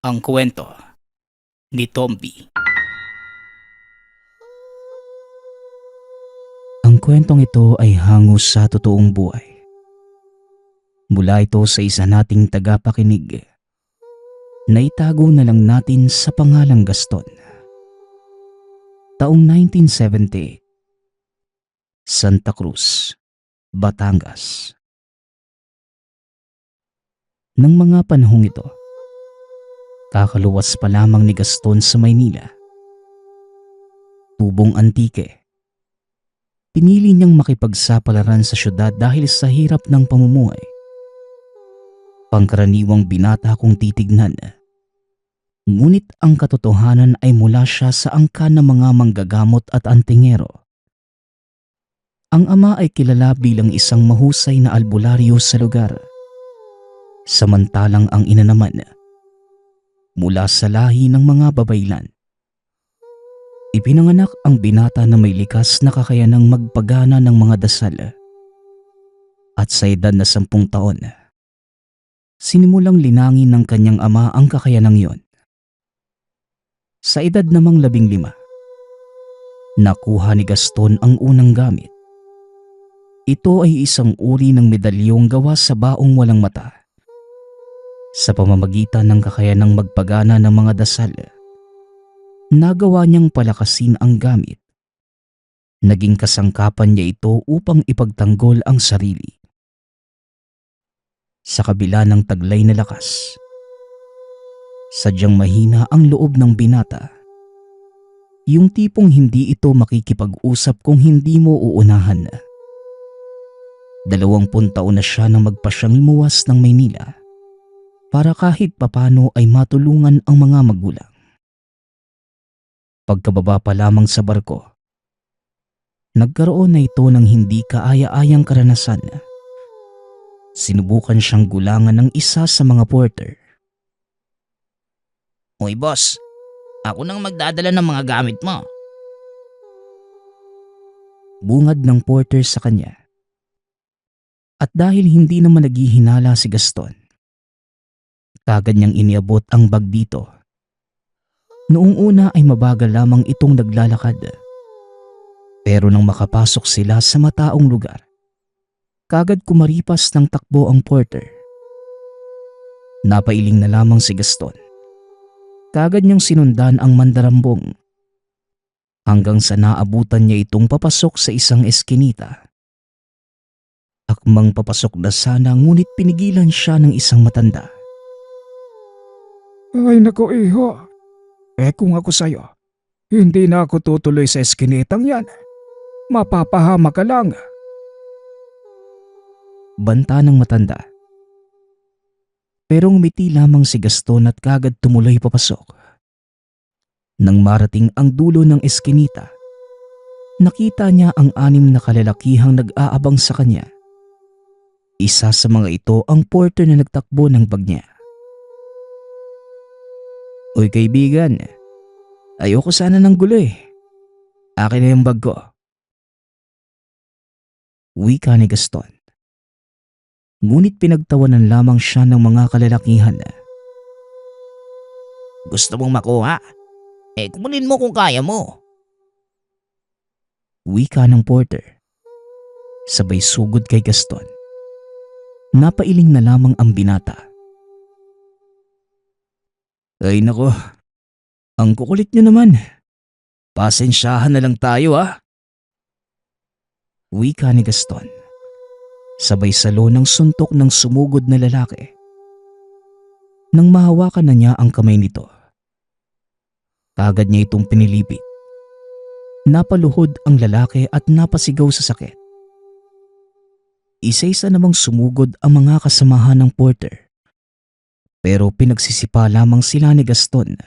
Ang kwento ni Tomby. Ang kwentong ito ay hango sa totoong buhay. Mula ito sa isa nating tagapakinig na itago na lang natin sa pangalang Gaston. Taong 1978, Santa Cruz, Batangas. Nang mga panahong ito, kakaluwas pa lamang ni Gaston sa Maynila. Tubong antike. Pinili niyang makipagsapalaran sa syudad dahil sa hirap ng pamumuhay. Pangkaraniwang binata kung titignan. Ngunit ang katotohanan ay mula siya sa angkan ng mga manggagamot at antingero. Ang ama ay kilala bilang isang mahusay na albularyo sa lugar. Samantalang ang ina naman, mula sa lahi ng mga babaylan. Ipinanganak ang binata na may likas na kakayanang magpagana ng mga dasal. At sa edad na 10 taon, sinimulang linangin ng kanyang ama ang kakayanang yon. Sa edad namang 15, nakuha ni Gaston ang unang gamit. Ito ay isang uri ng medalyong gawa sa baong walang mata. Sa pamamagitan ng kakayanang magpagana ng mga dasal, nagawa niyang palakasin ang gamit. Naging kasangkapan niya ito upang ipagtanggol ang sarili. Sa kabila ng taglay na lakas, sadyang mahina ang loob ng binata. Yung tipong hindi ito makikipag-usap kung hindi mo uunahan. 20 taon na siya nang magpasyang lumuwas ng Maynila para kahit papano ay matulungan ang mga magulang. Pagkababa pa lamang sa barko, nagkaroon na ito ng hindi kaaya-ayang karanasan. Sinubukan siyang gulangan ng isa sa mga porter. "Hoy boss, ako nang magdadala ng mga gamit mo." Bungad ng porter sa kanya. At dahil hindi naman naghihinala si Gaston, kagad niyang iniabot ang bag dito. Noong una ay mabagal lamang itong naglalakad. Pero nang makapasok sila sa mataong lugar, kagad kumaripas ng takbo ang porter. Napailing na lamang si Gaston. Kagad niyang sinundan ang mandarambong hanggang sa naabutan niya itong papasok sa isang eskinita. Akmang papasok na sana ngunit pinigilan siya ng isang matanda. Ay nako iho, kung ako sa'yo, hindi na ako tutuloy sa eskinitang yan. Mapapahama ka lang. Banta ng matanda. Pero ngumiti lamang si Gaston at kagad tumuloy papasok. Nang marating ang dulo ng eskinita, nakita niya ang 6 na kalalakihang nag-aabang sa kanya. Isa sa mga ito ang porter na nagtakbo ng bag niya. "Uy kaibigan, ayoko sana ng gulo eh. Akin na yung bag ko." Wika ni Gaston. Ngunit pinagtawanan lamang siya ng mga kalalakihan. "Gusto mong makuha? Kunin mo kung kaya mo." Wika ng porter. Sabay sugod kay Gaston. Napailing na lamang ang binata. "Ay nako, ang kukulit niyo naman. Pasensyahan na lang tayo ha." Wika ni Gaston. Sabay salo ng suntok ng sumugod na lalaki. Nang mahawakan na niya ang kamay nito, kagad niya itong pinilipit. Napaluhod ang lalaki at napasigaw sa sakit. Isa-isa namang sumugod ang mga kasamahan ng porter. Pero pinagsisipa lamang sila ni Gaston.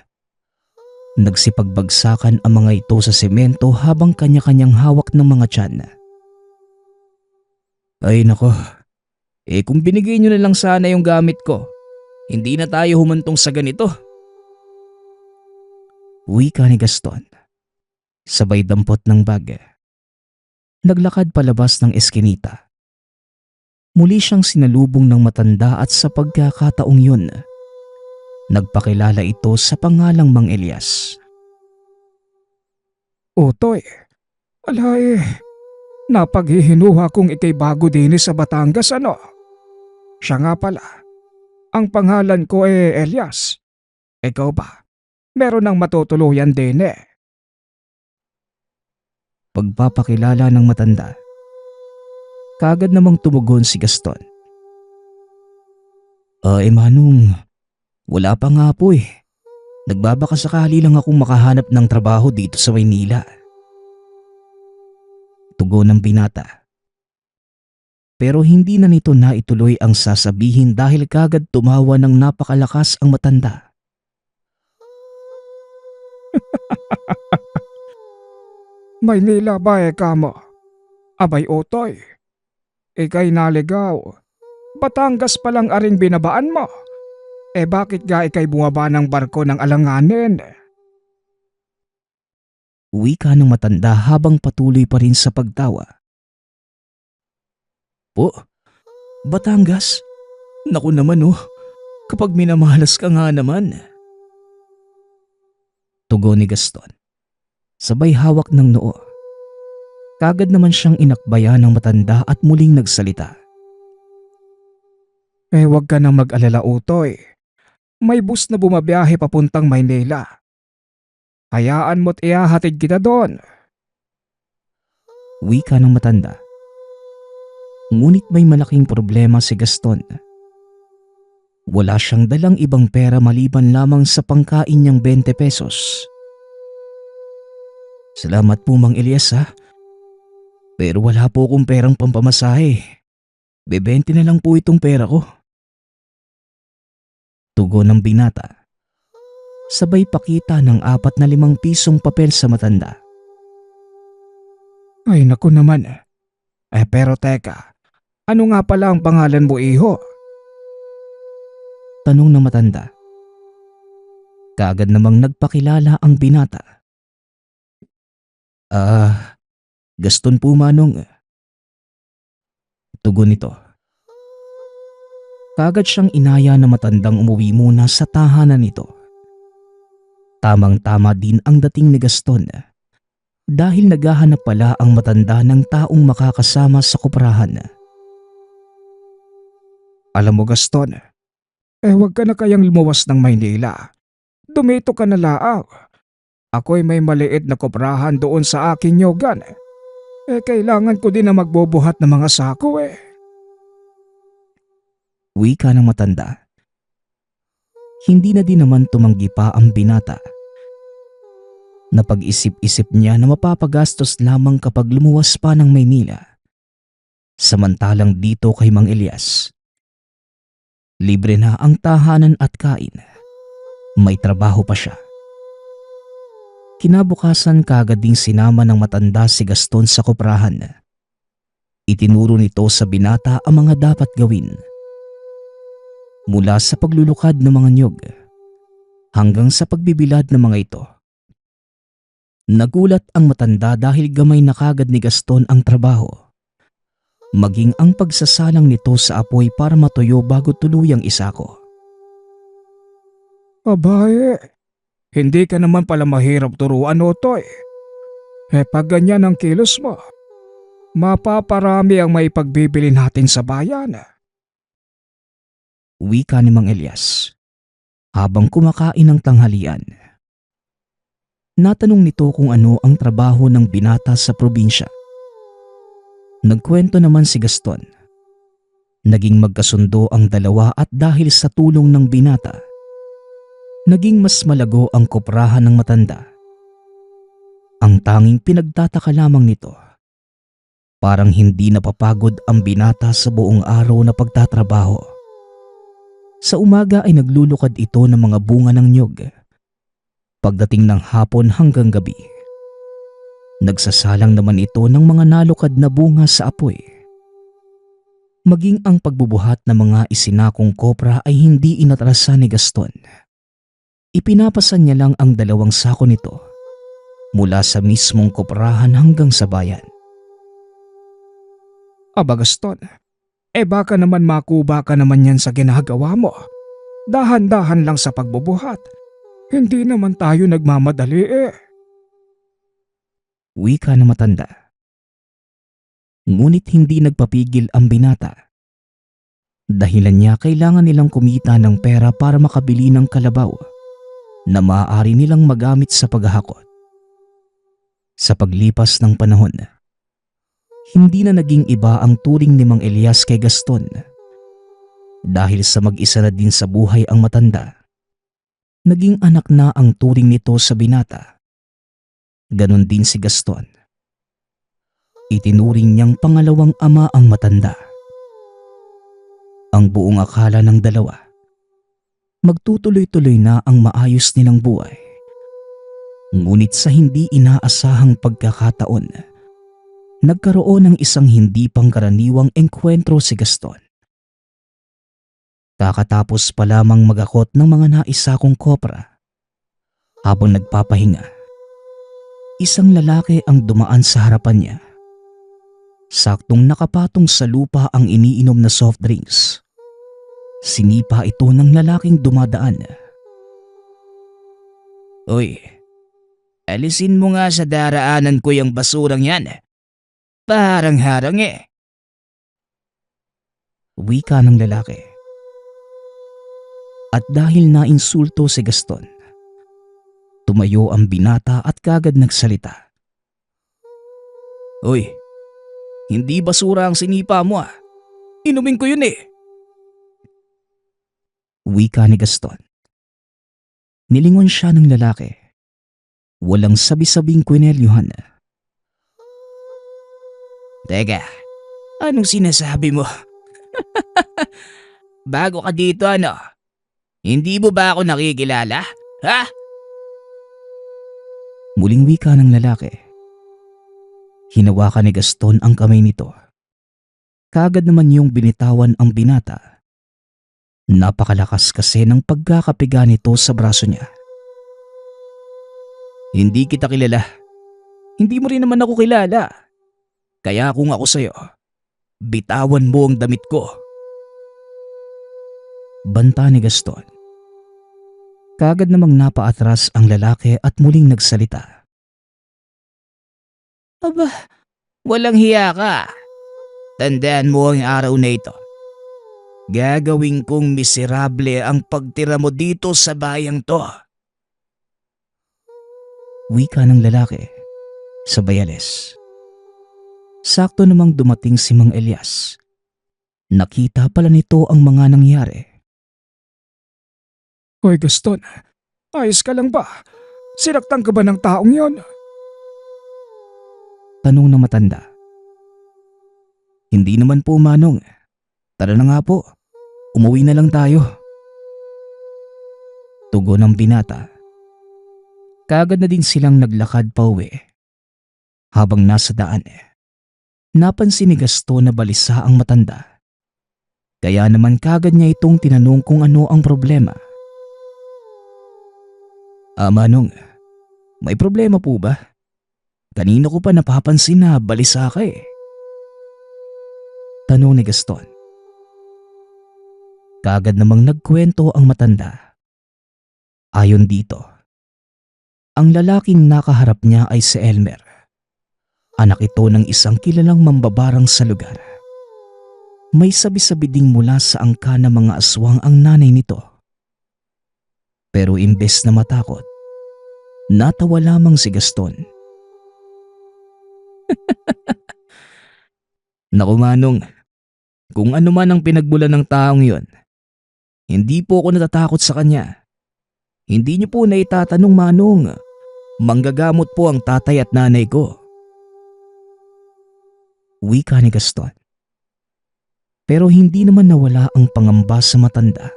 Nagsipagbagsakan ang mga ito sa semento habang kanya-kanyang hawak ng mga tiyan. "Ay nako, kung binigay niyo na lang sana yung gamit ko, hindi na tayo humantong sa ganito." Wika ni Gaston. Sabay dampot ng bag. Naglakad palabas ng eskinita. Muli siyang sinalubong ng matanda at sa pagkakataong yun, Nagpakilala ito sa pangalang Mang Elias. Utoy, alay, napaghihinuha kong ikay bago din sa Batangas ano. Siya nga pala, ang pangalan ko Elias. Ikaw ba? Meron ng matutuluyan din Pagpapakilala ng matanda. Kaagad namang tumugon si Gaston. Manong, wala pa nga po eh. Nagbabaka sakali lang akong makahanap ng trabaho dito sa Maynila. Tugon ng binata. Pero hindi na nito naituloy ang sasabihin dahil kagad tumawa ng napakalakas ang matanda. Maynila ba kamo? Abay Utoy, ikay naligaw. Batangas pa lang aring binabaan mo. Bakit ga ikay bumaba ng barko ng alanganin? Wika ng matanda habang patuloy pa rin sa pagtawa. Po, Batangas? Naku naman kapag minamalas ka nga naman. Tugon ni Gaston. Sabay hawak ng noo. Kagad naman siyang inakbayan ng matanda at muling nagsalita. Wag ka nang mag-alala Utoy. May bus na bumabiyahe papuntang Maynila. Hayaan mo't ihahatid kita doon. Wika ng matanda. Ngunit may malaking problema si Gaston. Wala siyang dalang ibang pera maliban lamang sa pangkain niyang 20 pesos. Salamat po Mang Elias ha. Pero wala po akong perang pampamasahe. Bebente na lang po itong pera ko. Tugon ng binata. Sabay pakita ng 4 na 5 pisong papel sa matanda. Ay naku naman. Pero teka, ano nga pala ang pangalan mo iho? Tanong ng matanda. Kaagad namang nagpakilala ang binata. Gaston po Manong. Tugon nito. Kaagad siyang inaya na matandang umuwi muna sa tahanan nito. Tamang-tama din ang dating ni Gaston dahil naghahanap pala ang matanda ng taong makakasama sa koprahan. Alam mo Gaston, wag ka na kayang lumuwas ng Maynila. Dumito ka na laang. Ako'y may maliit na koprahan doon sa aking yogan. Kailangan ko din na magbubuhat ng mga sako Wika ng matanda. Hindi na din naman tumanggi pa ang binata. Napag-isip-isip niya na mapapagastos lamang kapag lumuwas pa ng Maynila. Samantalang dito kay Mang Elias, libre na ang tahanan at kain. May trabaho pa siya. Kinabukasan kaagad ding sinama ng matanda si Gaston sa koprahan. Itinuro nito sa binata ang mga dapat gawin. Mula sa paglulukad ng mga niyog hanggang sa pagbibilad ng mga ito. Nagulat ang matanda dahil gamay na kagad ni Gaston ang trabaho. Maging ang pagsasalang nito sa apoy para matuyo bago tuluyang isako. Abaye, hindi ka naman pala mahirap turuan Utoy. Pag ganyan ang kilos mo, mapaparami ang maipagbibili natin sa bayan. Wika ni Mang Elias habang kumakain ng tanghalian. Natanong nito kung ano ang trabaho ng binata sa probinsya. Nagkwento naman si Gaston. Naging magkasundo ang dalawa at dahil sa tulong ng binata, naging mas malago ang koprahan ng matanda. Ang tanging pinagtataka lamang nito, parang hindi napapagod ang binata sa buong araw na pagtatrabaho. Sa umaga ay naglulukad ito ng mga bunga ng niyog. Pagdating ng hapon hanggang gabi, nagsasalang naman ito ng mga nalukad na bunga sa apoy. Maging ang pagbubuhat ng mga isinakong kopra ay hindi inatrasan ni Gaston. Ipinapasan niya lang ang 2 sako nito mula sa mismong koprahan hanggang sa bayan. Aba Gaston, baka naman makuba ka naman yan sa ginagawa mo. Dahan-dahan lang sa pagbubuhat. Hindi naman tayo nagmamadali eh. Wika na matanda. Ngunit hindi nagpapigil ang binata. Dahilan niya kailangan nilang kumita ng pera para makabili ng kalabaw na maaari nilang magamit sa paghahakot. Sa paglipas ng panahon, hindi na naging iba ang turing ni Mang Elias kay Gaston. Dahil sa mag-isa na din sa buhay ang matanda, naging anak na ang turing nito sa binata. Ganon din si Gaston. Itinuring niyang pangalawang ama ang matanda. Ang buong akala ng dalawa, magtutuloy-tuloy na ang maayos nilang buhay. Ngunit sa hindi inaasahang pagkakataon, nagkaroon ng isang hindi pangkaraniwang engkwentro si Gaston. Kakatapos pa lamang magakot ng mga naisakong kopra. Habang nagpapahinga, isang lalaki ang dumaan sa harapan niya. Saktong nakapatong sa lupa ang iniinom na soft drinks. Sinipa ito ng lalaking dumadaan. "Uy, alisin mo nga sa daraanan ko yung basurang yan. Parang harang eh." Wika ng lalaki. At dahil nainsulto si Gaston, tumayo ang binata at kagad nagsalita. "Uy, hindi basura ang sinipa mo ah. Inumin ko yun eh." Wika ni Gaston. Nilingon siya ng lalaki. Walang sabi-sabing kwinelyuhan. "Teka, anong sinasabi mo? Bago ka dito ano? Hindi mo ba ako nakikilala? Ha?" Muling wika ng lalaki. Hinawakan ni Gaston ang kamay nito. Kagad naman yung binitawan ang binata. Napakalakas kasi ng pagkakapiga nito sa braso niya. "Hindi kita kilala. Hindi mo rin naman ako kilala. Kaya kung ako sa'yo, bitawan mo ang damit ko." Banta ni Gaston. Kagad namang napaatras ang lalaki at muling nagsalita. "Aba, walang hiya ka. Tandaan mo ang araw na ito. Gagawin kong miserable ang pagtira mo dito sa bayang to." Wika ng lalaki sa bayales. Sakto namang dumating si Mang Elias. Nakita pala nito ang mga nangyari. Hoy Gaston, ayos ka lang ba? Sinaktan ka ba ng taong yon? Tanong ng matanda. "Hindi naman po, Manong. Tara na nga po. Umuwi na lang tayo." Tugon ng binata. Kagad na din silang naglakad pa uwi. Habang nasa daan, napansin ni Gaston na balisa ang matanda. Kaya naman kagad niya itong tinanong kung ano ang problema. Manong, may problema po ba? Kanina ko pa napapansin na balisa ka eh." Tanong ni Gaston. Kagad namang nagkwento ang matanda. Ayon dito, ang lalaking nakaharap niya ay si Elmer. Anak ito ng isang kilalang mambabarang sa lugar. May sabi-sabi ding mula sa angka ng mga aswang ang nanay nito. Pero imbes na matakot, natawa lamang si Gaston. "Naku Manong, kung ano man ang pinagmulan ng taong yon, hindi po ako natatakot sa kanya. Hindi niyo po na itatanong Manong, manggagamot po ang tatay at nanay ko." Wika ni Gaston. Pero hindi naman nawala ang pangamba sa matanda.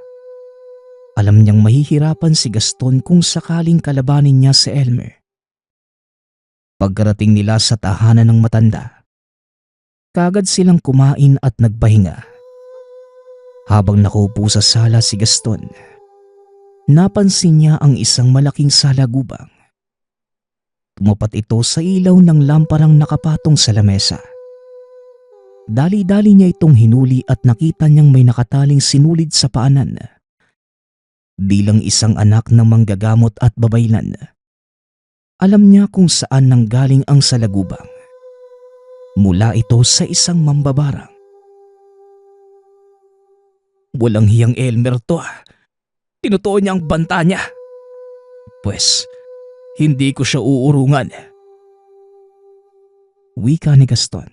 Alam niyang mahihirapan si Gaston kung sakaling kalabanin niya si Elmer. Pagkarating nila sa tahanan ng matanda, kagad silang kumain at nagpahinga. Habang nakaupo sa sala si Gaston, napansin niya ang isang malaking salagubang. Tumapat ito sa ilaw ng lamparang nakapatong sa lamesa. Dali-dali niya itong hinuli at nakita niyang may nakataling sinulid sa paanan. Bilang isang anak ng manggagamot at babaylan, alam niya kung saan nanggaling ang salagubang. Mula ito sa isang mambabarang. Walang hiyang Elmer to. Tinutuon niya ang banta niya. Pwes, hindi ko siya uurungan. Wika ni Gaston.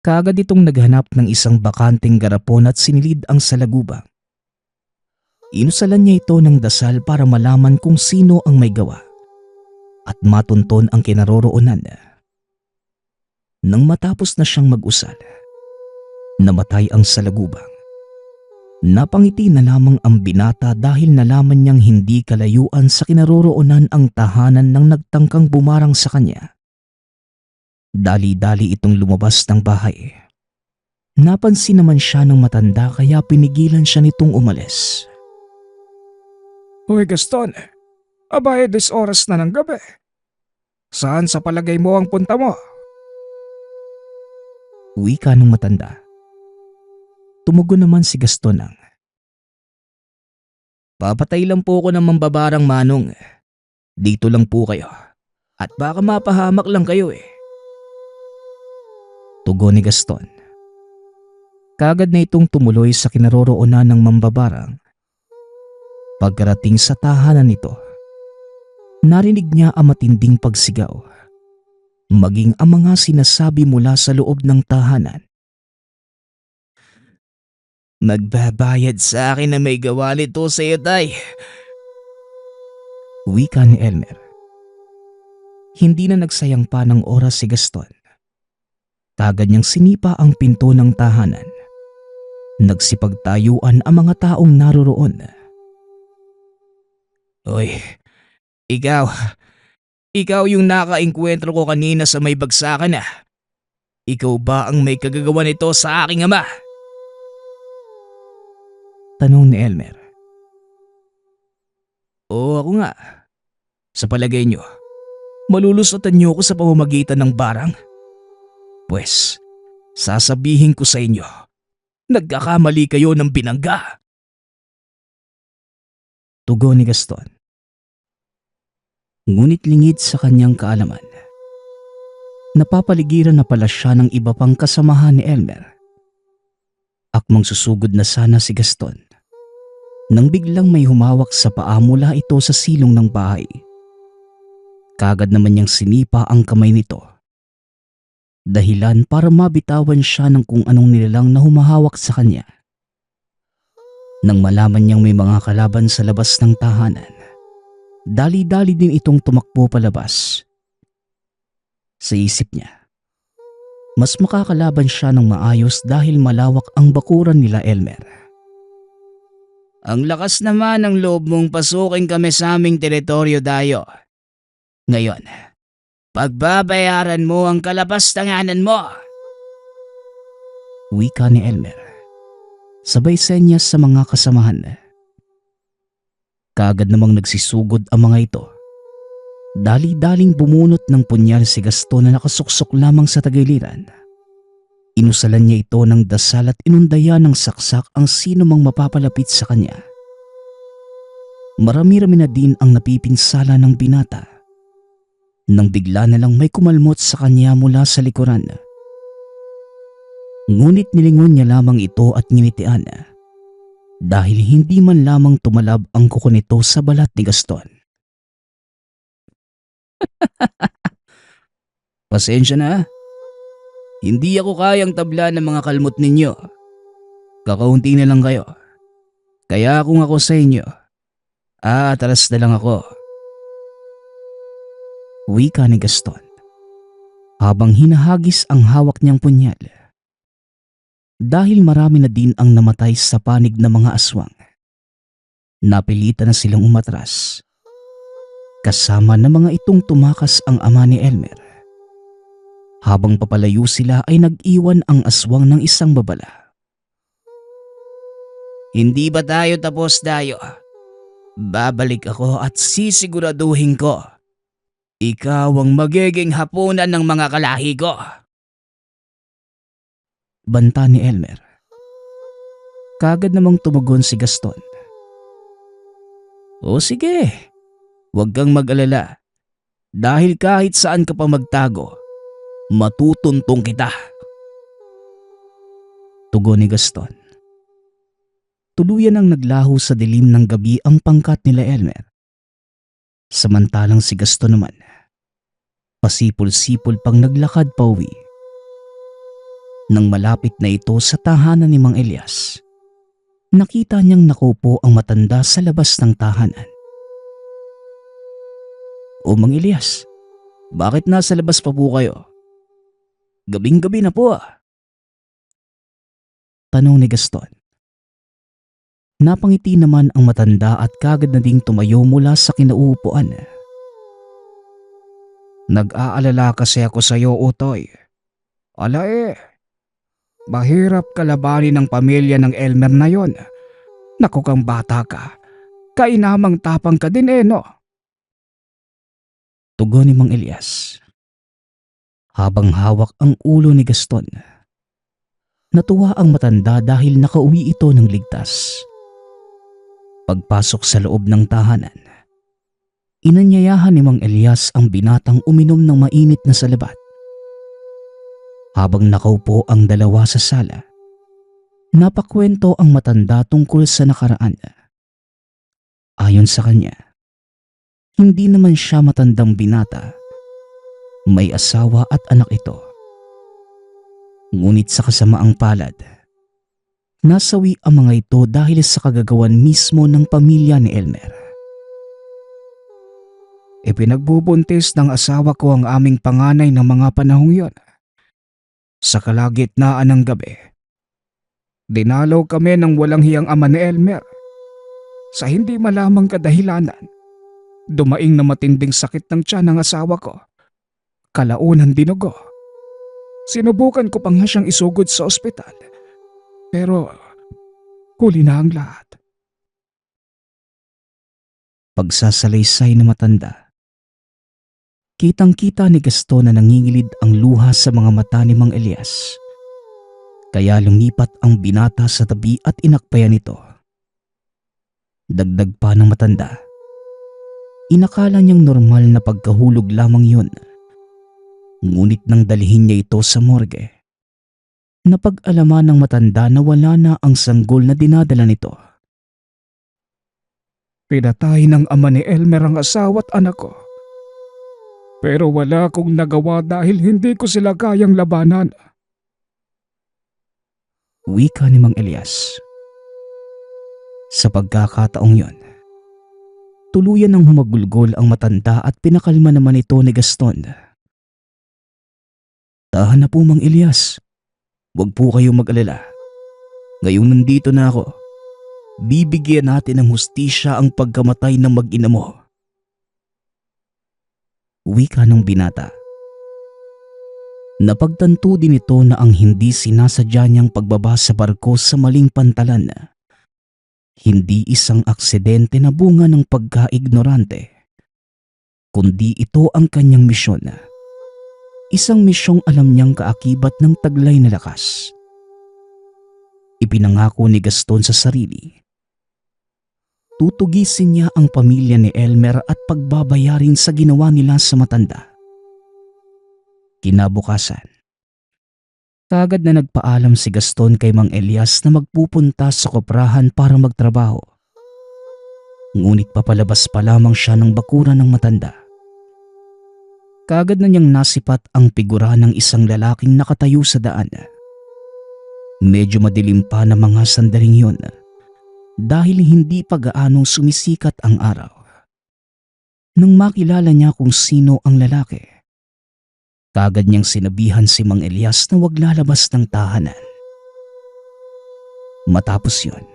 Kaagad itong naghanap ng isang bakanting garapon at sinilid ang salagubang. Inusalan niya ito ng dasal para malaman kung sino ang may gawa at matunton ang kinaroroonan. Nang matapos na siyang mag-usal, namatay ang salagubang. Napangiti na lamang ang binata dahil nalaman niyang hindi kalayuan sa kinaroroonan ang tahanan ng nagtangkang bumarang sa kanya. Dali-dali itong lumabas ng bahay. Napansin naman siya ng matanda kaya pinigilan siya nitong umalis. Hoy Gaston, abay this oras na ng gabi. Saan sa palagay mo ang punta mo? Wika ng matanda. Tumugon naman si Gaston ng, papatay lang po ako ng mambabarang manong. Dito lang po kayo. At baka mapahamak lang kayo eh. Tugon ni Gaston. Kagad na itong tumuloy sa kinaroroonan ng mambabarang. Pagkarating sa tahanan nito, narinig niya ang matinding pagsigaw. Maging ang mga sinasabi mula sa loob ng tahanan. Magbabayad sa akin na may gawa nito sa iyo, tay. Wika ni Elmer. Hindi na nagsayang pa ng oras si Gaston. Kagad niyang sinipa ang pinto ng tahanan. Nagsipagtayuan ang mga taong naroroon. Hoy, ikaw yung nakaengkwentro ko kanina sa may bagsakan ah. Ikaw ba ang may kagagawa nito sa aking ama? Tanong ni Elmer. Oo, ako nga. Sa palagay niyo, malulusotan niyo ako sa pamamagitan ng barang? Pwes, sasabihin ko sa inyo, nagkakamali kayo ng binangga. Tugon ni Gaston. Ngunit lingid sa kanyang kaalaman. Napapaligiran na pala siya ng iba pang kasamahan ni Elmer. Akmang susugod na sana si Gaston nang biglang may humawak sa paa mula ito sa silong ng bahay. Kagad naman niyang sinipa ang kamay nito. Dahilan para mabitawan siya ng kung anong nilalang na humahawak sa kanya. Nang malaman niyang may mga kalaban sa labas ng tahanan, dali-dali din itong tumakbo palabas. Sa isip niya, mas makakalaban siya ng maayos dahil malawak ang bakuran nila Elmer. Ang lakas naman ng loob mong pasukin kami sa aming teritoryo, Dayo. Ngayon, pagbabayaran mo ang kalapastanganan mo. Wika ni Elmer. Sabay senyas sa mga kasamahan. Kaagad namang nagsisugod ang mga ito. Dali-daling bumunot ng punyal si Gaston na nakasuksok lamang sa tagiliran. Inusalan niya ito ng dasal at inundaya ng saksak ang sino mang mapapalapit sa kanya. Marami-rami na din ang napipinsala ng binata. Nang bigla na lang may kumalmot sa kanya mula sa likuran. Ngunit nilingon niya lamang ito at nginitian dahil hindi man lamang tumalab ang kuko nito sa balat ni Gaston. Pasensya na. Hindi ako kayang tabla ng mga kalmot ninyo. Kakaunti na lang kayo. Kaya kung ako sa inyo, atras na lang ako. Wika ni Gaston habang hinahagis ang hawak niyang punyal. Dahil marami na din ang namatay sa panig ng mga aswang, napilitan na silang umatras. Kasama ng mga itong tumakas ang ama ni Elmer. Habang papalayo sila ay nag-iwan ang aswang ng isang babala. Hindi ba tayo tapos, Dayo? Babalik ako at sisiguraduhin ko. Ikaw ang magiging hapunan ng mga kalahi ko. Banta ni Elmer. Kagad namang tumugon si Gaston. O sige, huwag kang mag-alala. Dahil kahit saan ka pa magtago, matutuntong kita. Tugon ni Gaston. Tuluyan ang naglaho sa dilim ng gabi ang pangkat nila Elmer. Samantalang si Gaston naman, pasipol-sipol pang naglakad pauwi. Nang malapit na ito sa tahanan ni Mang Elias, nakita niyang nakaupo ang matanda sa labas ng tahanan. O Mang Elias, bakit nasa labas pa po kayo? Gabing-gabi na po ah. Tanong ni Gaston. Napangiti naman ang matanda at kagad na ding tumayo mula sa kinauupuan. Nag-aalala kasi ako sa iyo, Utoy. Mahirap kalabanin ng pamilya ng Elmer na yon. Naku kang bata ka, kainamang tapang ka din no? Tugon ni Mang Elias. Habang hawak ang ulo ni Gaston, natuwa ang matanda dahil nakauwi ito ng ligtas. Pagpasok sa loob ng tahanan, inanyayahan ni Mang Elias ang binatang uminom ng mainit na salabat. Habang nakaupo ang dalawa sa sala, napakwento ang matanda tungkol sa nakaraan. Ayon sa kanya, hindi naman siya matandang binata. May asawa at anak ito. Ngunit sa kasamaang palad, nasawi ang mga ito dahil sa kagagawan mismo ng pamilya ni Elmer. Ipinagbubuntis ng asawa ko ang aming panganay ng mga panahong yon. Sa kalagitnaan ng gabi, dinalaw kami ng walang hiyang ama ni Elmer. Sa hindi malamang kadahilanan, dumaing na matinding sakit ng tiyan ng asawa ko. Kalaunan dinugo. Sinubukan ko pa nga siyang isugod sa ospital. Pero huli na ang lahat. Pagsasalaysay na matanda. Kitang-kita ni Gaston na nangingilid ang luha sa mga mata ni Mang Elias. Kaya lumipat ang binata sa tabi at inakbayan ito. Dagdag pa ng matanda. Inakala niyang normal na pagkahulog lamang yun. Ngunit nang dalhin niya ito sa morgue, napag-alaman ng matanda na wala na ang sanggol na dinadala nito. Pinatay ng ama ni Elmer ang asawa at anak ko. Pero wala akong nagawa dahil hindi ko sila kayang labanan. Wika ni Mang Elias. Sa pagkakataong yon, tuluyan ng humagulgol ang matanda at pinakalma naman ito ni Gaston. Tahan na po Mang Elias. Huwag po kayong mag-alala. Ngayong nandito na ako, bibigyan natin ng hustisya ang pagkamatay ng mag-ina mo. Wika ng binata. Napagtanto din ito na ang hindi sinasadya niyang pagbaba sa barko sa maling pantalan hindi isang aksidente na bunga ng pagka-ignorante, kundi ito ang kanyang misyon. Isang misyong alam niyang kaakibat ng taglay na lakas. Ipinangako ni Gaston sa sarili. Tutugisin niya ang pamilya ni Elmer at pagbabayarin sa ginawa nila sa matanda. Kinabukasan, kagad na nagpaalam si Gaston kay Mang Elias na magpupunta sa koprahan para magtrabaho. Ngunit papalabas pa lamang siya ng bakuran ng matanda. Kagad na niyang nasipat ang figura ng isang lalaking nakatayo sa daan. Medyo madilim pa na mga sandaling yun dahil hindi pa gaanong sumisikat ang araw. Nang makilala niya kung sino ang lalaki, kagad niyang sinabihan si Mang Elias na wag lalabas ng tahanan. Matapos yun,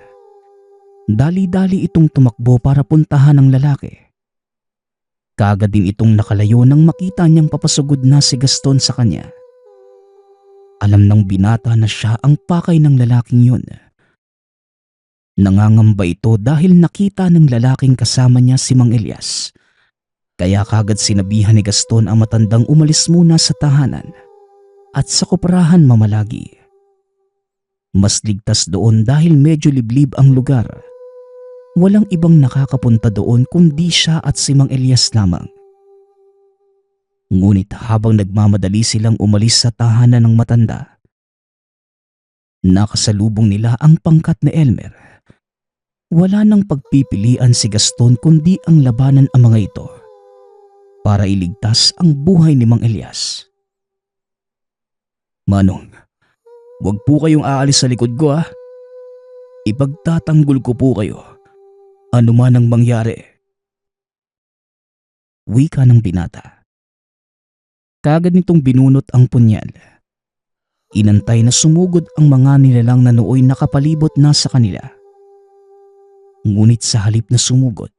dali-dali itong tumakbo para puntahan ang lalaki. Kagad din itong nakalayo nang makita niyang papasugod na si Gaston sa kanya. Alam ng binata na siya ang pakay ng lalaking yun. Nangangamba ito dahil nakita ng lalaking kasama niya si Mang Elias. Kaya kagad sinabihan ni Gaston ang matandang umalis muna sa tahanan at sa koprahan mamalagi. Mas ligtas doon dahil medyo liblib ang lugar. walang ibang nakakapunta doon kundi siya at si Mang Elias lamang. Ngunit habang nagmamadali silang umalis sa tahanan ng matanda, nakasalubong nila ang pangkat ni Elmer. Wala nang pagpipilian si Gaston kundi ang labanan ang mga ito para iligtas ang buhay ni Mang Elias. Manong, huwag po kayong aalis sa likod ko ha. Ipagtatanggol ko po kayo, ano man ang mangyari. Wika ng binata. Kaagad nitong binunot ang punyal. Inantay na sumugod ang mga nilalang na nooy nakapalibot na sa kanila. Ngunit sa halip na sumugod,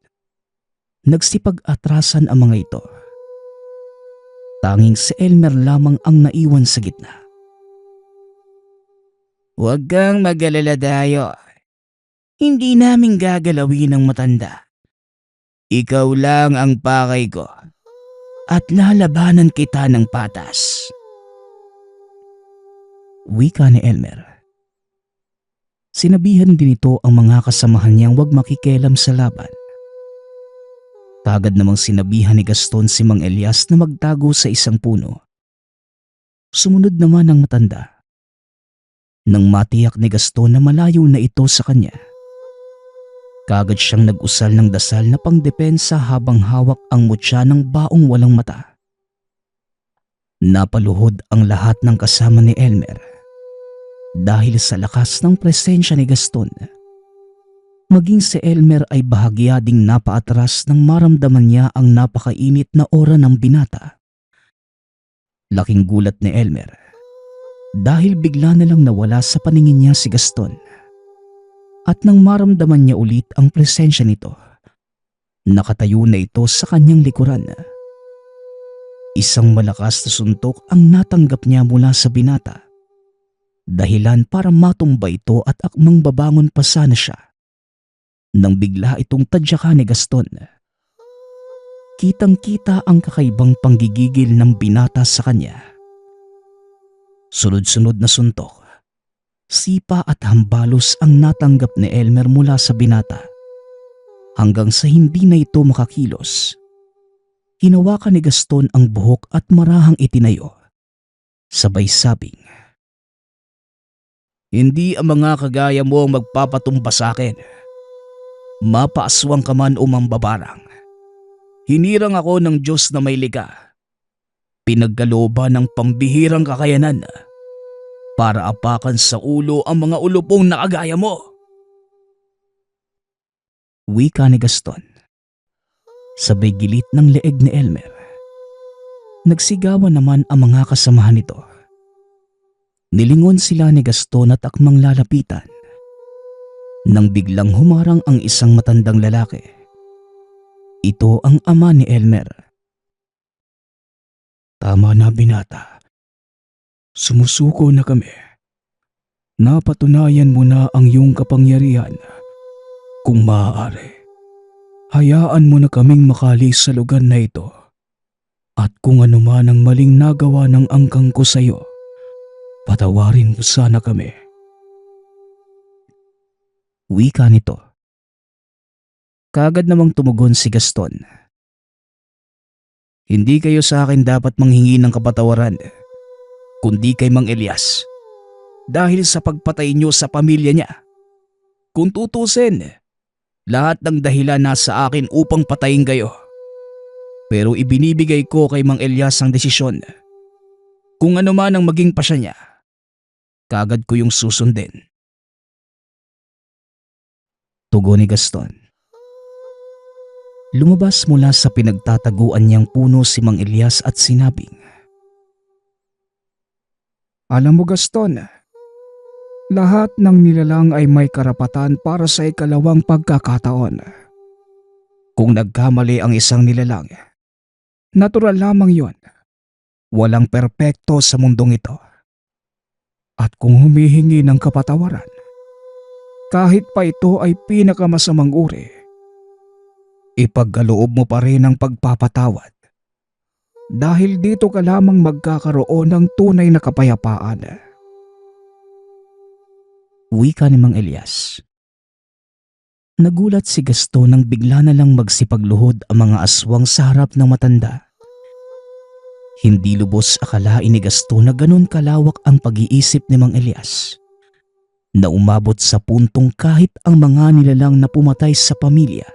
nagsipag-atrasan ang mga ito. Tanging si Elmer lamang ang naiwan sa gitna. Huwag kang mag-alala Dayo. Hindi namin gagalawin ang matanda. Ikaw lang ang pakay ko at lalabanan kita ng patas. Wika ni Elmer. Sinabihan din ito ang mga kasamahan niyang huwag makikialam sa laban. Tagad namang sinabihan ni Gaston si Mang Elias na magtago sa isang puno. Sumunod naman ang matanda. Nang matiyak ni Gaston na malayo na ito sa kanya, kaagad siyang nag-usal ng dasal na pangdepensa habang hawak ang mutya ng baong walang mata. Napaluhod ang lahat ng kasama ni Elmer dahil sa lakas ng presensya ni Gaston. Maging si Elmer ay bahagya ding napaatras nang maramdaman niya ang napakainit na aura ng binata. Laking gulat ni Elmer dahil bigla na lang nawala sa paningin niya si Gaston. At nang maramdaman niya ulit ang presensya nito, nakatayo na ito sa kanyang likuran. Isang malakas na suntok ang natanggap niya mula sa binata. Dahilan para matumba ito at akmang babangon pa sana siya. Nang bigla itong tadyakan ni Gaston. Kitang-kita ang kakaibang panggigigil ng binata sa kanya. Sunod-sunod na suntok, sipa at hambalos ang natanggap ni Elmer mula sa binata. Hanggang sa hindi na ito makakilos, hinawakan ni Gaston ang buhok at marahang itinayo. Sabay sabing, "Hindi ang mga kagaya mo ang magpapatumba sa akin. Mapaaswang ka man o mambabarang. Hinirang ako ng Diyos na may likha. Pinagkalooban ng pambihirang kakayanan para apakan sa ulo ang mga ulupong nakagaya mo." Wika ni Gaston. Sabay gilit ng leeg ni Elmer. Nagsigawan naman ang mga kasamahan nito. Nilingon sila ni Gaston at akmang lalapitan. Nang biglang humarang ang isang matandang lalaki. Ito ang ama ni Elmer. "Tama na binata. Sumusuko na kami. Napatunayan mo na ang iyong kapangyarihan. Kung maaari, hayaan mo na kaming makalis sa lugar na ito. At kung ano man ang maling nagawa ng angkang ko sa iyo, patawarin mo sana kami." Wika nito. Kaagad namang tumugon si Gaston. "Hindi kayo sa akin dapat manghingi ng kapatawaran, kundi kay Mang Elias. Dahil sa pagpatay niyo sa pamilya niya. Kung tutusin, lahat ng dahilan nasa akin upang patayin kayo. Pero ibinibigay ko kay Mang Elias ang desisyon. Kung ano man ang maging pasya niya, kaagad ko yung susundin." Tugon ni Gaston. Lumabas mula sa pinagtataguan niyang puno si Mang Elias at sinabing, Alam mo Gaston, lahat ng nilalang ay may karapatan para sa ikalawang pagkakataon. Kung nagkamali ang isang nilalang, natural lamang yon. Walang perpekto sa mundong ito. At kung humihingi ng kapatawaran, kahit pa ito ay pinakamasamang uri, ipagkaloob mo pa rin ang pagpapatawad. Dahil dito ka lamang magkakaroon ng tunay na kapayapaan. Wika ni Mang Elias. Nagulat si Gaston nang bigla na lang magsipagluhod ang mga aswang sa harap ng matanda. Hindi lubos akalain ni Gaston na ganun kalawak ang pag-iisip ni Mang Elias, na umabot sa puntong kahit ang mga nilalang na pumatay sa pamilya,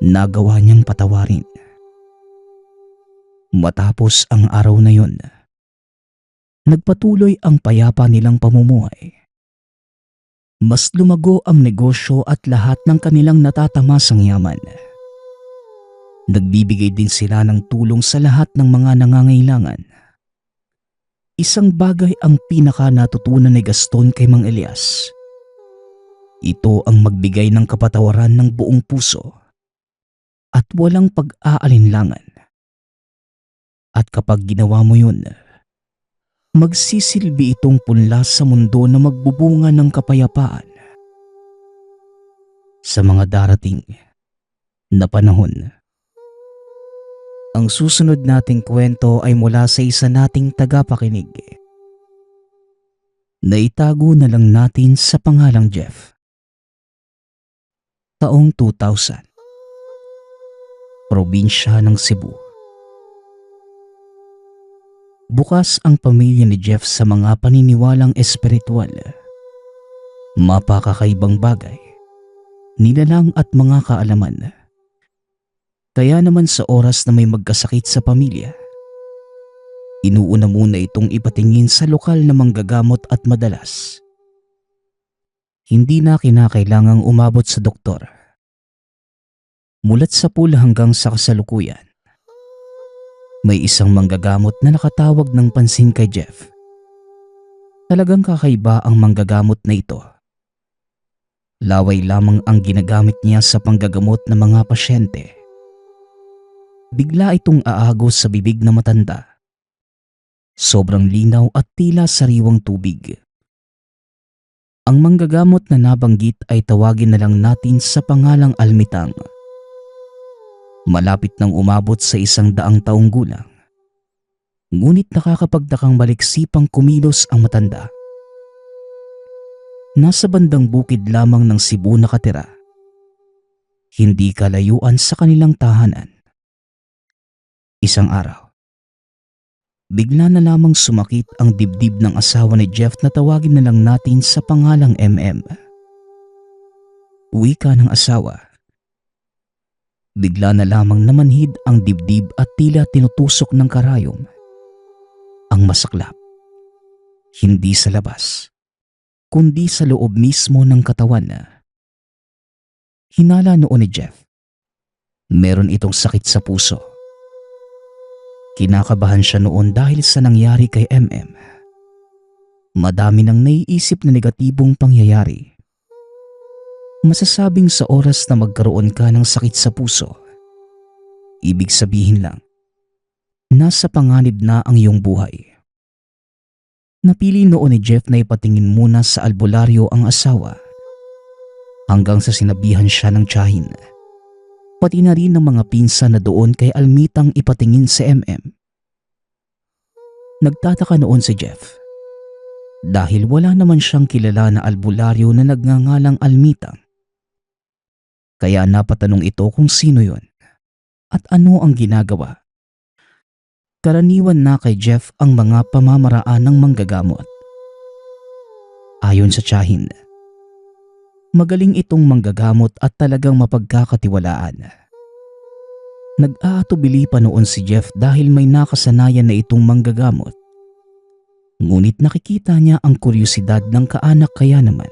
nagawa niyang patawarin. Matapos ang araw na yun, nagpatuloy ang payapa nilang pamumuhay. Mas lumago ang negosyo at lahat ng kanilang natatamasang yaman. Nagbibigay din sila ng tulong sa lahat ng mga nangangailangan. Isang bagay ang pinaka natutunan ni Gaston kay Mang Elias. Ito ang magbigay ng kapatawaran ng buong puso at walang pag-aalinlangan. At kapag ginawa mo yun, magsisilbi itong punla sa mundo na magbubunga ng kapayapaan. Sa mga darating na panahon. Ang susunod nating kwento ay mula sa isa nating tagapakinig. Naitago na lang natin sa pangalang Jeff. Taong 2000. Probinsya ng Cebu. Bukas ang pamilya ni Jeff sa mga paniniwalang espiritual. Mapakakaibang bagay, nilalang at mga kaalaman. Kaya naman sa oras na may magkasakit sa pamilya, inuuna muna itong ipatingin sa lokal na manggagamot at madalas, hindi na kinakailangang umabot sa doktor. Mulat sa pool hanggang sa kasalukuyan, may isang manggagamot na nakatawag ng pansin kay Jeff. Talagang kakaiba ang manggagamot na ito. Laway lamang ang ginagamit niya sa panggagamot ng mga pasyente. Bigla itong aagos sa bibig na matanda. Sobrang linaw at tila sariwang tubig. Ang manggagamot na nabanggit ay tawagin na lang natin sa pangalang Almitang. Malapit nang umabot sa 100 taong gulang. Ngunit nakakapagtakang baliksipang kumilos ang matanda. Nasa bandang bukid lamang ng Cebu nakatira. Hindi kalayuan sa kanilang tahanan. Isang araw, bigla na lamang sumakit ang dibdib ng asawa ni Jeff na tawagin na lang natin sa pangalang MM. Wika ng asawa. Bigla na lamang namanhid ang dibdib at tila tinutusok ng karayom. Ang masaklap, hindi sa labas, kundi sa loob mismo ng katawan. Hinala noon ni Jeff. Meron itong sakit sa puso. Kinakabahan siya noon dahil sa nangyari kay MM. Madami nang naiisip na negatibong pangyayari. Masasabing sa oras na magkaroon ka ng sakit sa puso, ibig sabihin lang, nasa panganib na ang iyong buhay. Napili noon ni Jeff na ipatingin muna sa albularyo ang asawa, hanggang sa sinabihan siya ng tiyahin. Pati na rin ng mga pinsan na doon kay Almitang ipatingin si MM. Nagtataka noon si Jeff dahil wala naman siyang kilala na albularyo na nagngangalang Almitang. Kaya napatanong ito kung sino yon at ano ang ginagawa. Karaniwan na kay Jeff ang mga pamamaraan ng manggagamot. Ayon sa tiyahin, magaling itong manggagamot at talagang mapagkakatiwalaan. Nag-aatubili pa noon si Jeff dahil may nakasanayan na itong manggagamot. Ngunit nakikita niya ang kuryosidad ng kaanak kaya naman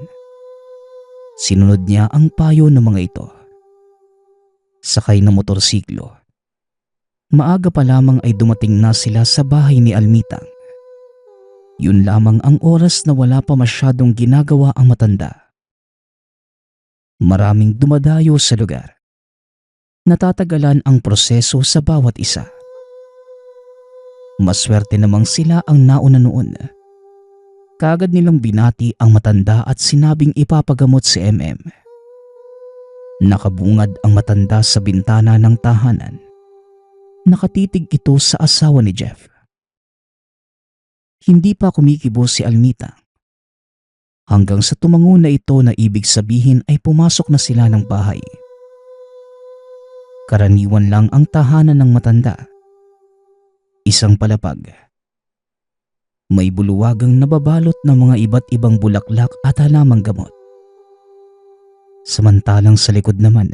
sinunod niya ang payo ng mga ito. Sakay ng motorsiklo. Maaga pa lamang ay dumating na sila sa bahay ni Almitang. Yun lamang ang oras na wala pa masyadong ginagawa ang matanda. Maraming dumadayo sa lugar. Natatagalan ang proseso sa bawat isa. Maswerte namang sila ang nauna noon. Kaagad nilang binati ang matanda at sinabing ipapagamot si MM. Nakabungad ang matanda sa bintana ng tahanan. Nakatitig ito sa asawa ni Jeff. Hindi pa kumikibo si Almita. hanggang sa tumango na ito na ibig sabihin ay pumasok na sila ng bahay. Karaniwan lang ang tahanan ng matanda. Isang palapag. May buluwagang nababalot ng mga iba't ibang bulaklak at halamang gamot. Samantalang sa likod naman,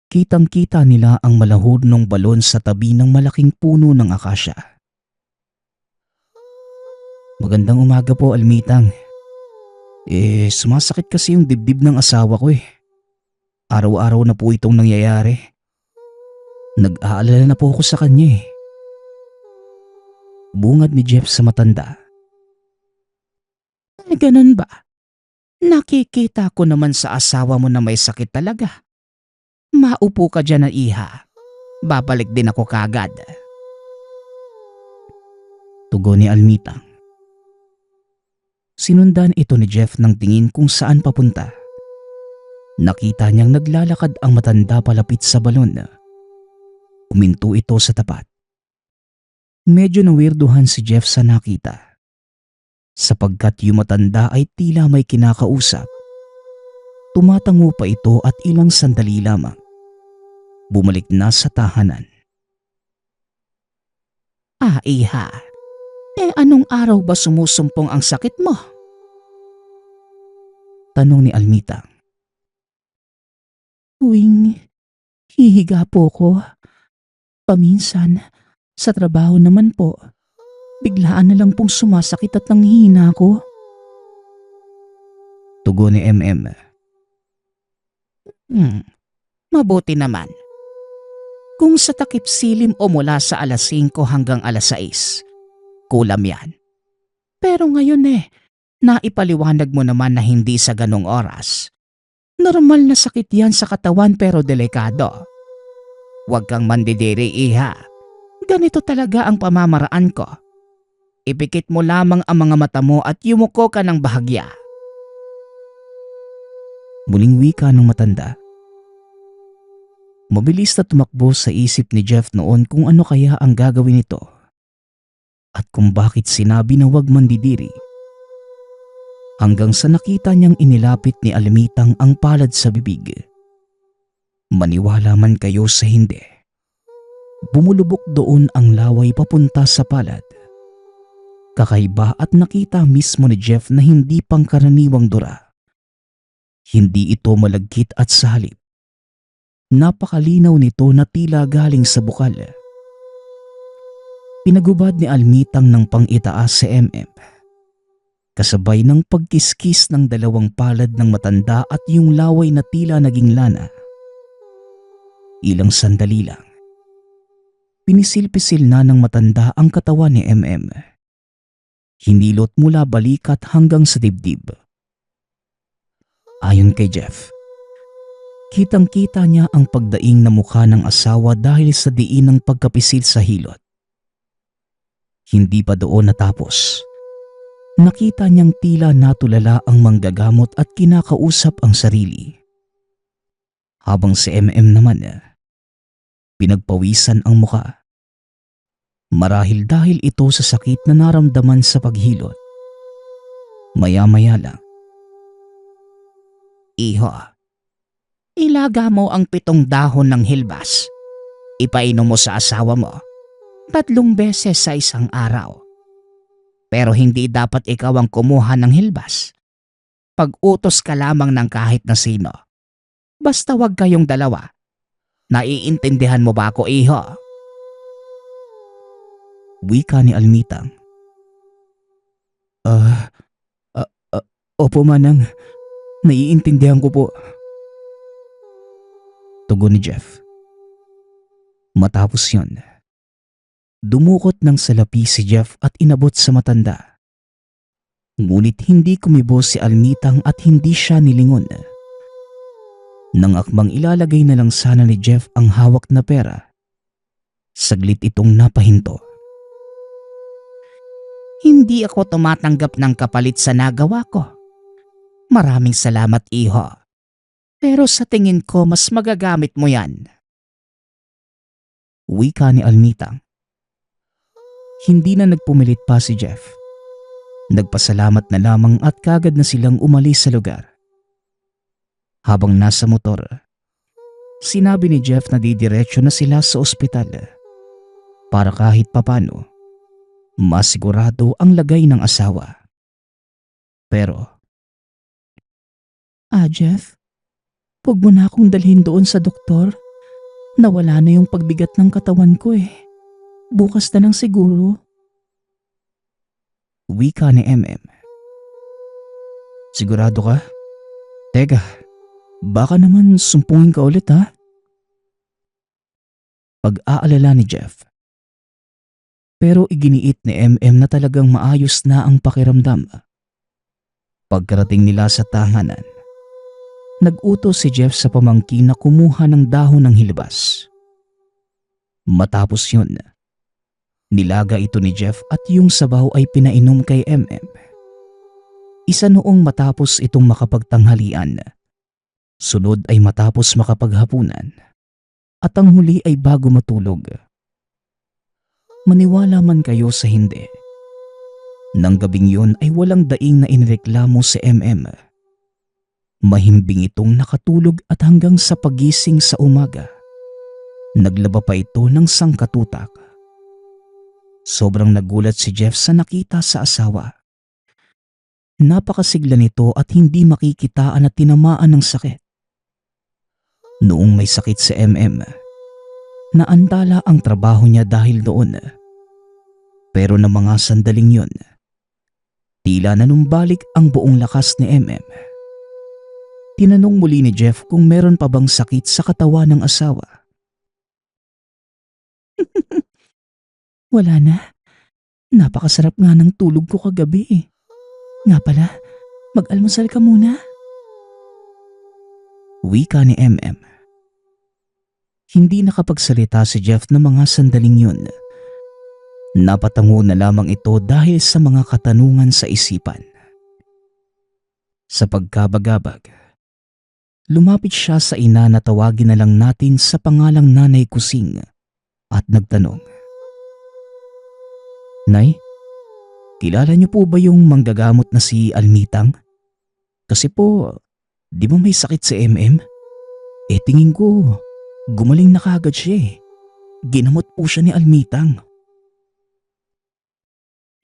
kitang-kita nila ang malahod ng balon sa tabi ng malaking puno ng akasya. Magandang umaga po, Almitang. Sumasakit kasi yung dibdib ng asawa ko eh. Araw-araw na po itong nangyayari. Nag-aalala na po ako sa kanya eh. Bungad ni Jeff sa matanda. Ganun ba? Nakikita ko naman sa asawa mo na may sakit talaga. Maupo ka dyan na iha. Babalik din ako kagad. Tugon ni Almitang. Sinundan ito ni Jeff ng tingin kung saan papunta. Nakita niyang naglalakad ang matanda palapit sa balon. Uminto ito sa tapat. Medyo nawirduhan si Jeff sa nakita. Sapagkat yung matanda ay tila may kinakausap. Tumatango pa ito at ilang sandali lamang. Bumalik na sa tahanan. Iha. Anong araw ba sumusumpong ang sakit mo? Tanong ni Almita. Tuwing hihiga po ko. Paminsan, sa trabaho naman po, biglaan na lang pong sumasakit at nanghihina ko. Tugon ni MM. Mabuti naman. Kung sa takip silim o mula sa alas 5 hanggang alas 6, kulam yan. Pero ngayon naipaliwanag mo naman na hindi sa ganong oras. Normal na sakit yan sa katawan pero delikado. Huwag kang mandidiri, iha. Ganito talaga ang pamamaraan ko. Ipikit mo lamang ang mga mata mo at yumuko ka ng bahagya. Muling wika ng matanda. Mabilis na tumakbo sa isip ni Jeff noon kung ano kaya ang gagawin nito. At kung bakit sinabi na huwag mandidiri. Hanggang sa nakita niyang inilapit ni Almitang ang palad sa bibig. Maniwala man kayo sa hindi. Bumulubok doon ang laway papunta sa palad. Kakaiba at nakita mismo ni Jeff na hindi pangkaraniwang dura. Hindi ito malagkit at sa halip. Napakalinaw nito na tila galing sa bukal. Pinagubad ni Almitang ng pang-itaas sa MM. Kasabay ng pagkiskis ng dalawang palad ng matanda at yung laway na tila naging lana. Ilang sandali lang. Pinisil-pisil na ng matanda ang katawan ni MM. Hinilot mula balikat hanggang sa dibdib. Ayon kay Jeff, kitang-kita niya ang pagdaing na mukha ng asawa dahil sa diin ng pagkapisil sa hilot. Hindi pa doon natapos. Nakita niyang tila natulala ang manggagamot at kinakausap ang sarili. Habang si MM naman, pinagpawisan ang muka. Marahil dahil ito sa sakit na naramdaman sa paghilot. Maya-maya lang. Iho, ilaga mo ang 7 dahon ng hilbas. Ipainom mo sa asawa mo 3 beses sa isang araw. Pero hindi dapat ikaw ang kumuha ng hilbas. Pag-utos ka lamang ng kahit na sino. Basta wag kayong dalawa. Naiintindihan mo ba ako, iho? Wika ni Almitang. Opo manang, naiintindihan ko po. Tugon ni Jeff. Matapos yon, dumukot ng salapi si Jeff at inabot sa matanda. Ngunit hindi kumibo si Almitang at hindi siya nilingon. Nang akmang ilalagay na lang sana ni Jeff ang hawak na pera, saglit itong napahinto. Hindi ako tumatanggap ng kapalit sa nagawa ko. Maraming salamat, iho. Pero sa tingin ko mas magagamit mo yan. Wika ni Almitang. Hindi na nagpumilit pa si Jeff. Nagpasalamat na lamang at kagad na silang umalis sa lugar. Habang nasa motor, sinabi ni Jeff na didiretso na sila sa ospital para kahit papano masigurado ang lagay ng asawa. Pero, Jeff, huwag mo na akong dalhin doon sa doktor. Nawala na yung pagbigat ng katawan ko eh. Bukas na lang siguro. Wika ni MM. Sigurado ka? Teka, baka naman sumpungin ka ulit ha? Pag-aalala ni Jeff. Pero iginiit ni MM na talagang maayos na ang pakiramdam. Pagkarating nila sa tahanan, nag-utos si Jeff sa pamangkin na kumuha ng dahon ng hilabas. Matapos yun, nilaga ito ni Jeff at yung sabaw ay pinainom kay MM. Isa noong matapos itong makapagtanghalian, sunod ay matapos makapaghapunan, at ang huli ay bago matulog. Maniwala man kayo sa hindi, nang gabing yun ay walang daing na inireklamo si MM. Mahimbing itong nakatulog at hanggang sa pagising sa umaga, naglaba pa ito ng sangkatutak. Sobrang nagulat si Jeff sa nakita sa asawa. Napakasigla nito at hindi makikitaan at tinamaan ng sakit. Noong may sakit si MM, naantala ang trabaho niya dahil doon. Pero na mga sandaling yun, tila nanumbalik ang buong lakas ni MM. Tinanong muli ni Jeff kung meron pa bang sakit sa katawan ng asawa. Wala na. Napakasarap nga ng tulog ko kagabi. Nga pala, mag-almusal ka muna. Wika ni MM. Hindi nakapagsalita si Jeff ng mga sandaling yun. Napatango na lamang ito dahil sa mga katanungan sa isipan. Sa pagkabagabag, lumapit siya sa ina na tawagin na lang natin sa pangalang Nanay Kusing at nagtanong, Nay, kilala niyo po ba yung manggagamot na si Almitang? Kasi po, di ba may sakit si MM? Tingin ko, gumaling na kaagad siya eh. Ginamot po siya ni Almitang.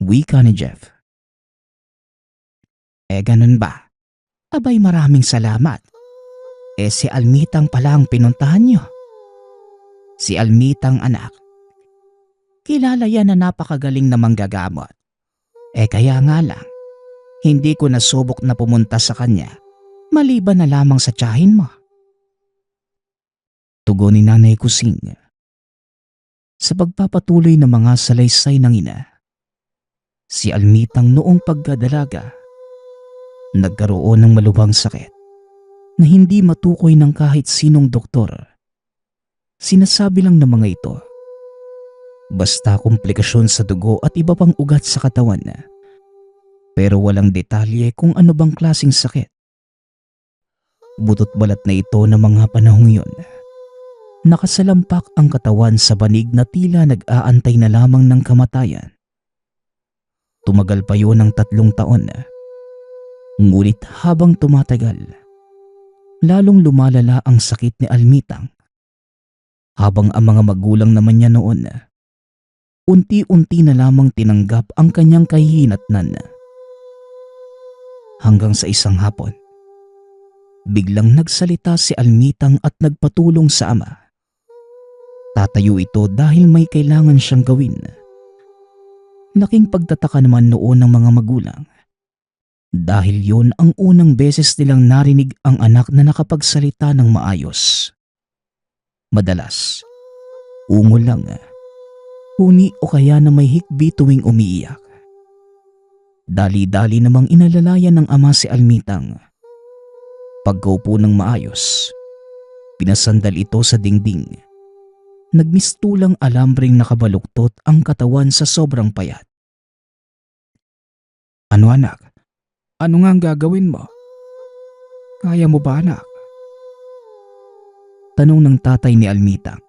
Wika ni Jeff. Ganun ba? Abay maraming salamat. Si Almitang pala ang pinuntahan niyo. Si Almitang anak. Kilala yan na napakagaling na manggagamot. Kaya nga lang, hindi ko nasubok na pumunta sa kanya maliban na lamang sa tiyahin mo. Tugon ni Nanay Kusing. Sa pagpapatuloy ng mga salaysay ng ina, si Almitang noong pagkadalaga, nagkaroon ng malubhang sakit na hindi matukoy ng kahit sinong doktor. Sinasabi lang ng mga ito, basta komplikasyon sa dugo at iba pang ugat sa katawan na, pero walang detalye kung ano bang klaseng sakit. Butot balat na ito ng mga panahong yun. Nakasalampak ang katawan sa banig na tila nag-aantay na lamang ng kamatayan. Tumagal pa yun ng 3 taon. Ngunit habang tumatagal, lalong lumalala ang sakit ni Almitang. Habang ang mga magulang naman niya noon, unti-unti na lamang tinanggap ang kanyang kahihinatnan. Hanggang sa isang hapon, biglang nagsalita si Almitang at nagpatulong sa ama. Tatayo ito dahil may kailangan siyang gawin. Laking pagtataka naman noon ng mga magulang. Dahil yun ang unang beses nilang narinig ang anak na nakapagsalita ng maayos. Madalas, ungol lang, huni o kaya na may hikbi tuwing umiiyak. Dali-dali namang inalalayan ng ama si Almitang. Pagkaupo ng maayos, pinasandal ito sa dingding. Nagmistulang alambring nakabaluktot ang katawan sa sobrang payat. Ano anak? Ano nga ang gagawin mo? Kaya mo ba anak? Tanong ng tatay ni Almitang.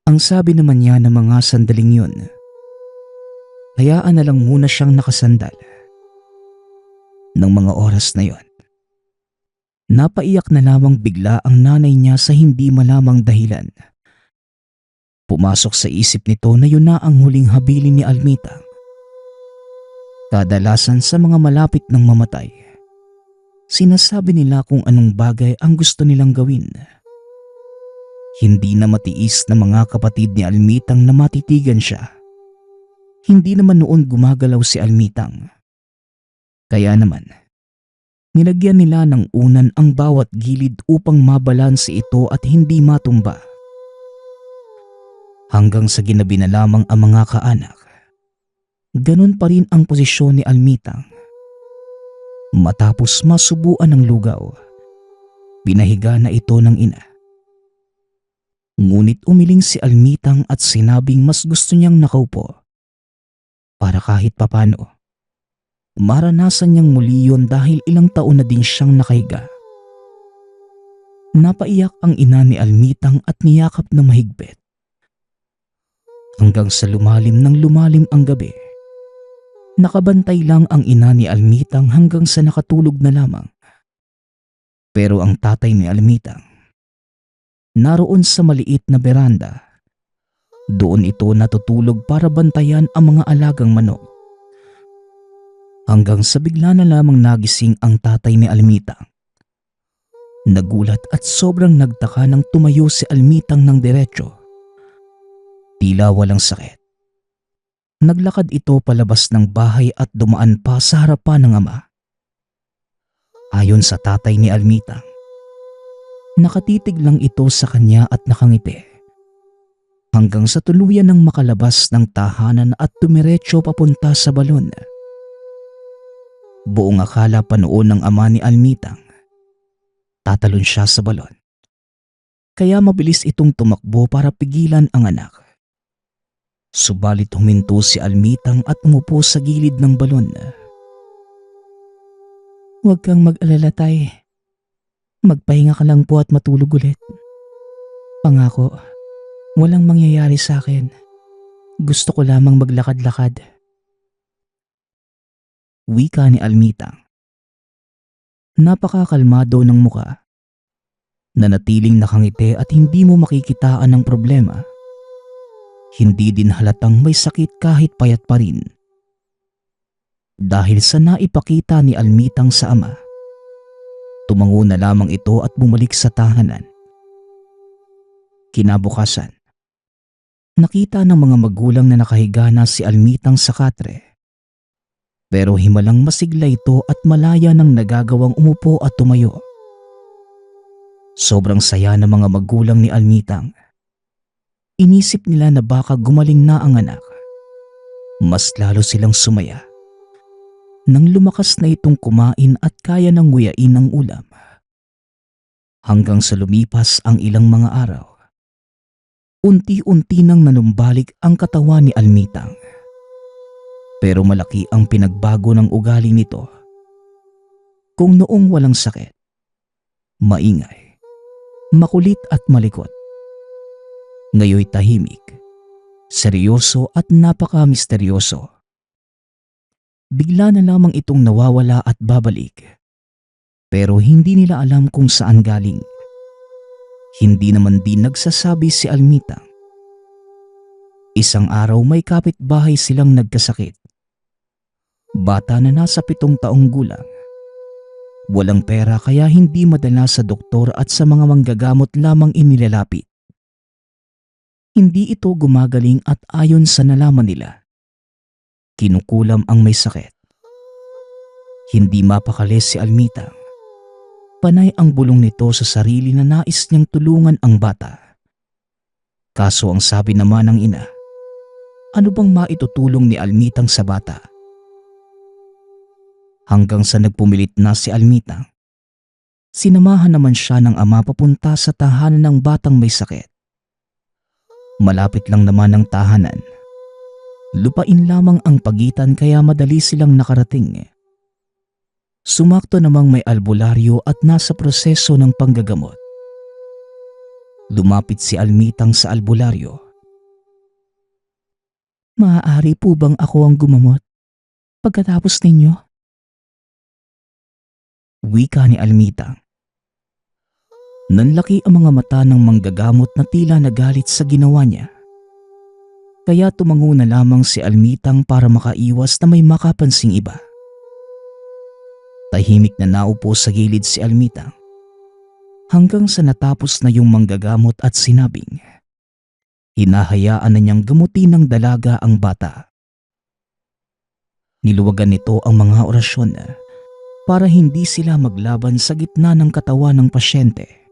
Ang sabi naman niya ng mga sandaling yun, Hayaan na lang muna siyang nakasandal. Ng mga oras na yon, napaiyak na lamang bigla ang nanay niya sa hindi malamang dahilan. Pumasok sa isip nito na yun na ang huling habilin ni Almita. Kadalasan sa mga malapit ng mamatay, sinasabi nila kung anong bagay ang gusto nilang gawin. Hindi na matiis ng mga kapatid ni Almitang na matitigan siya. Hindi naman noon gumagalaw si Almitang. Kaya naman, nilagyan nila ng unan ang bawat gilid upang mabalanse ito at hindi matumba. Hanggang sa ginabi na lamang ang mga kaanak, ganun pa rin ang posisyon ni Almitang. Matapos masubuan ng lugaw, binahiga na ito ng ina. Ngunit umiling si Almitang at sinabing mas gusto niyang nakaupo para kahit papano maranasan niyang muli yun dahil ilang taon na din siyang nakahiga. Napaiyak ang ina ni Almitang at niyakap na mahigpit. Hanggang sa lumalim ng lumalim ang gabi, nakabantay lang ang ina ni Almitang hanggang sa nakatulog na lamang. Pero ang tatay ni Almitang, naroon sa maliit na beranda. Doon ito natutulog para bantayan ang mga alagang manok. Hanggang sa bigla na lamang nagising ang tatay ni Almitang. Nagulat at sobrang nagtaka nang tumayo si Almitang ng diretso. Tila walang sakit. Naglakad ito palabas ng bahay at dumaan pa sa harapan ng ama. Ayon sa tatay ni Almitang, nakatitig lang ito sa kanya at nakangiti. Hanggang sa tuluyan ng makalabas ng tahanan at dumiretso papunta sa balon. Buong akala pa noon ng ama ni Almitang, tatalon siya sa balon. Kaya mabilis itong tumakbo para pigilan ang anak. Subalit huminto si Almitang at umupo sa gilid ng balon. "Huwag kang mag-alala, tay. Magpahinga ka lang po at matulog ulit. Pangako, walang mangyayari sa akin. Gusto ko lamang maglakad-lakad." Wika ni Almitang. Napakakalmado ng muka. Nanatiling nakangiti at hindi mo makikitaan ng problema. Hindi din halatang may sakit kahit payat pa rin. Dahil sa naipakita ni Almitang sa ama, tumango na lamang ito at bumalik sa tahanan. Kinabukasan, nakita ng mga magulang na nakahiga na si Almitang sa katre. Pero himalang masigla ito at malaya nang nagagawang umupo at tumayo. Sobrang saya ng mga magulang ni Almitang. Inisip nila na baka gumaling na ang anak. Mas lalo silang sumaya nang lumakas na itong kumain at kaya nang nguyain ng ulam. Hanggang sa lumipas ang ilang mga araw, unti-unti nang nanumbalik ang katawan ni Almitang. Pero malaki ang pinagbago ng ugali nito. Kung noong walang sakit, maingay, makulit at malikot, ngayoy tahimik, seryoso at napaka-misteryoso. Bigla na lamang itong nawawala at babalik. Pero hindi nila alam kung saan galing. Hindi naman din nagsasabi si Almitang. Isang araw may kapitbahay silang nagkasakit. Bata na nasa 7 taong gulang. Walang pera kaya hindi madala sa doktor at sa mga manggagamot lamang inilalapit. Hindi ito gumagaling at ayon sa nalaman nila, kinukulam ang may sakit. Hindi mapakali si Almitang. Panay ang bulong nito sa sarili na nais niyang tulungan ang bata. Kaso ang sabi naman ng ina, ano bang maitutulong ni Almitang sa bata? Hanggang sa nagpumilit na si Almitang, sinamahan naman siya ng ama papunta sa tahanan ng batang may sakit. Malapit lang naman ang tahanan. Lupain lamang ang pagitan kaya madali silang nakarating. Sumakto namang may albularyo at nasa proseso ng panggagamot. Lumapit si Almitang sa albularyo. Maaari po bang ako ang gumamot pagkatapos ninyo? Wika ni Almita. Nanlaki ang mga mata ng manggagamot na tila nagalit sa ginawa niya. Kaya tumango na lamang si Almitang para makaiwas na may makapansing iba. Tahimik na naupo sa gilid si Almitang hanggang sa natapos na yung manggagamot at sinabing hinahayaan na niyang gamutin ng dalaga ang bata. Niluwagan nito ang mga orasyon para hindi sila maglaban sa gitna ng katawan ng pasyente.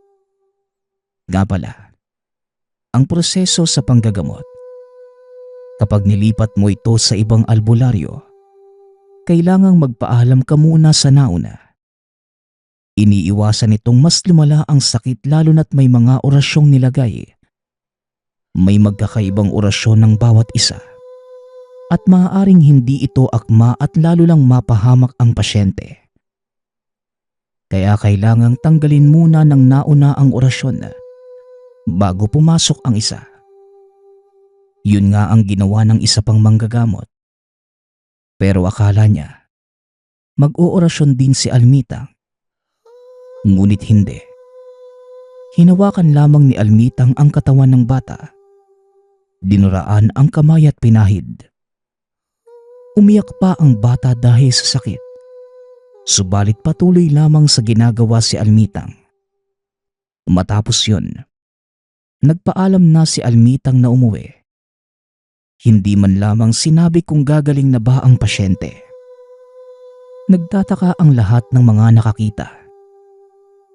Nga pala, ang proseso sa panggagamot. Kapag nilipat mo ito sa ibang albularyo, kailangang magpaalam ka muna sa nauna. Iniiwasan nitong mas lumala ang sakit lalo na't may mga orasyong nilagay. May magkakaibang orasyon ng bawat isa. At maaaring hindi ito akma at lalo lang mapahamak ang pasyente. Kaya kailangang tanggalin muna ng nauna ang orasyon bago pumasok ang isa. Yun nga ang ginawa ng isa pang manggagamot. Pero akala niya, mag-oorasyon din si Almitang. Ngunit hindi. Hinawakan lamang ni Almitang ang katawan ng bata. Dinuraan ang kamay at pinahid. Umiyak pa ang bata dahil sa sakit. Subalit patuloy lamang sa ginagawa si Almitang. Matapos yun, nagpaalam na si Almitang na umuwi. Hindi man lamang sinabi kung gagaling na ba ang pasyente. Nagtataka ang lahat ng mga nakakita.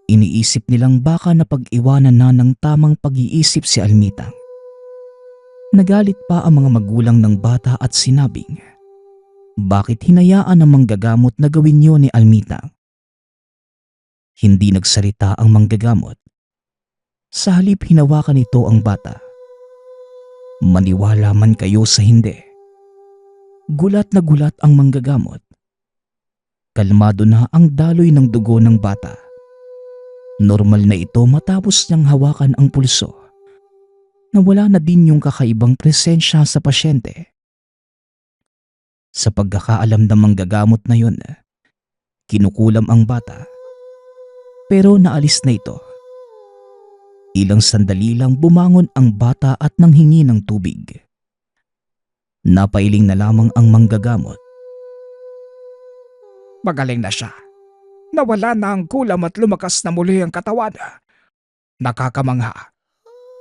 Iniisip nilang baka napag-iwanan na ng tamang pag-iisip si Almitang. Nagalit pa ang mga magulang ng bata at sinabing, bakit hinayaan ang manggagamot na gawin yun ni Almitang? Hindi nagsalita ang manggagamot. Sa halip hinawakan nito ang bata. Maniwala man kayo sa hindi. Gulat na gulat ang manggagamot. Kalmado na ang daloy ng dugo ng bata. Normal na ito matapos niyang hawakan ang pulso. Nawala na din yung kakaibang presensya sa pasyente. Sa pagkakaalam ng manggagamot na yun, kinukulam ang bata. Pero naalis na ito. Ilang sandali lang bumangon ang bata at nanghingi ng tubig. Napailing na lamang ang manggagamot. Magaling na siya. Nawala na ang kulam at lumakas na muli ang katawan. Nakakamangha.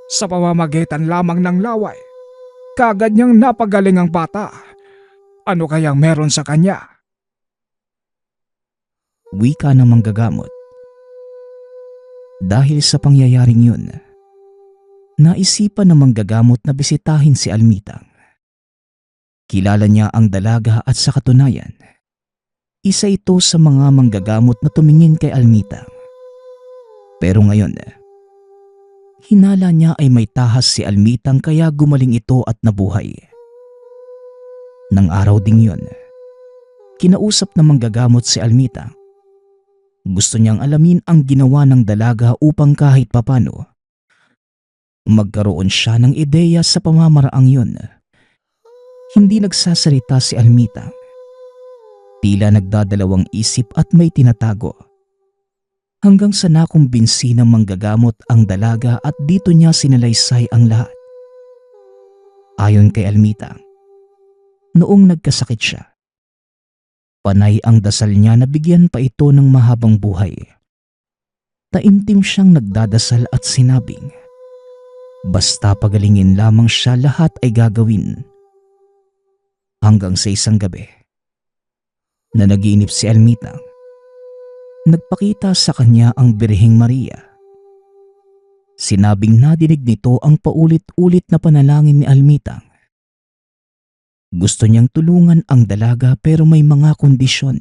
Sa pamamagitan lamang ng laway, kaagad niyang napagaling ang bata. Ano kayang meron sa kanya? Wika ng manggagamot. Dahil sa pangyayaring yun, naisipan ng manggagamot na bisitahin si Almitang. Kilala niya ang dalaga at sa katunayan, isa ito sa mga manggagamot na tumingin kay Almitang. Pero ngayon, hinala niya ay may tahas si Almitang kaya gumaling ito at nabuhay. Nang araw ding yun, kinausap ng manggagamot si Almitang. Gusto niyang alamin ang ginawa ng dalaga upang kahit papano magkaroon siya ng ideya sa pamamaraang yun. Hindi nagsasalita si Almitang. Tila nagdadalawang isip at may tinatago. Hanggang sa nakumbinsi ng manggagamot ang dalaga at dito niya sinalaysay ang lahat. Ayon kay Almitang, noong nagkasakit siya, panay ang dasal niya na bigyan pa ito ng mahabang buhay. Taimtim siyang nagdadasal at sinabing, basta pagalingin lamang siya lahat ay gagawin. Hanggang sa isang gabi, na naginip si Almitang, nagpakita sa kanya ang Birheng Maria. Sinabing nadinig nito ang paulit-ulit na panalangin ni Almitang. Gusto niyang tulungan ang dalaga pero may mga kondisyon.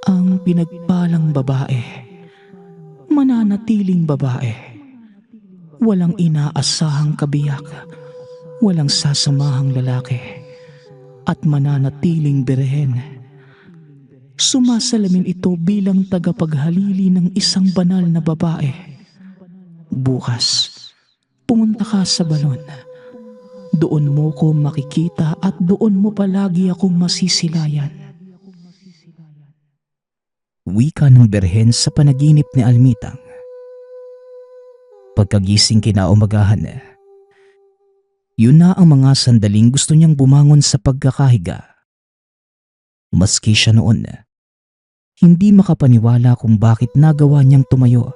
Ang pinagpalang babae, mananatiling babae, walang inaasahang kabiyak, walang sasamahang lalaki, at mananatiling birhen. Sumasalamin ito bilang tagapaghalili ng isang banal na babae. Bukas, pumunta ka sa balon. Doon mo ko makikita at doon mo palagi akong masisilayan. Wika ng berhen sa panaginip ni Almitang. Pagkagising kinaumagahan, yun na ang mga sandaling gusto niyang bumangon sa pagkakahiga. Maski siya noon, hindi makapaniwala kung bakit nagawa niyang tumayo.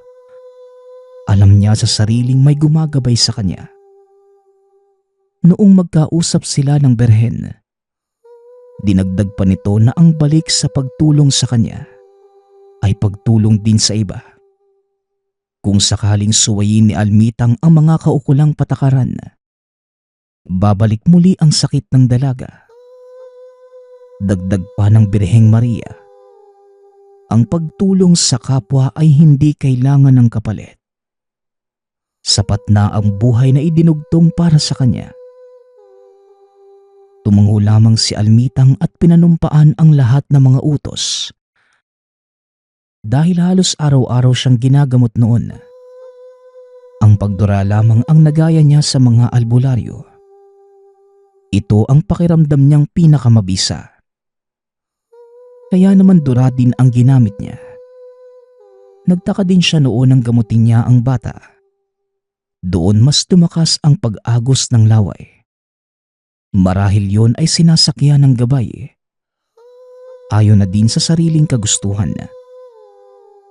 Alam niya sa sariling may gumagabay sa kanya. Noong magkausap sila ng berhen, dinagdag pa nito na ang balik sa pagtulong sa kanya ay pagtulong din sa iba. Kung sakaling suwayin ni Almitang ang mga kaukulang patakaran, babalik muli ang sakit ng dalaga. Dagdag pa ng Birheng Maria, ang pagtulong sa kapwa ay hindi kailangan ng kapalit. Sapat na ang buhay na idinugtong para sa kanya. Tumango lamang si Almitang at pinanumpaan ang lahat ng mga utos. Dahil halos araw-araw siyang ginagamot noon, ang pagdura lamang ang nagaya niya sa mga albularyo. Ito ang pakiramdam niyang pinakamabisa. Kaya naman dura din ang ginamit niya. Nagtaka din siya noon nang gamutin niya ang bata. Doon mas tumakas ang pag-agos ng laway. Marahil yon ay sinasakyan ng gabay. Ayon na din sa sariling kagustuhan.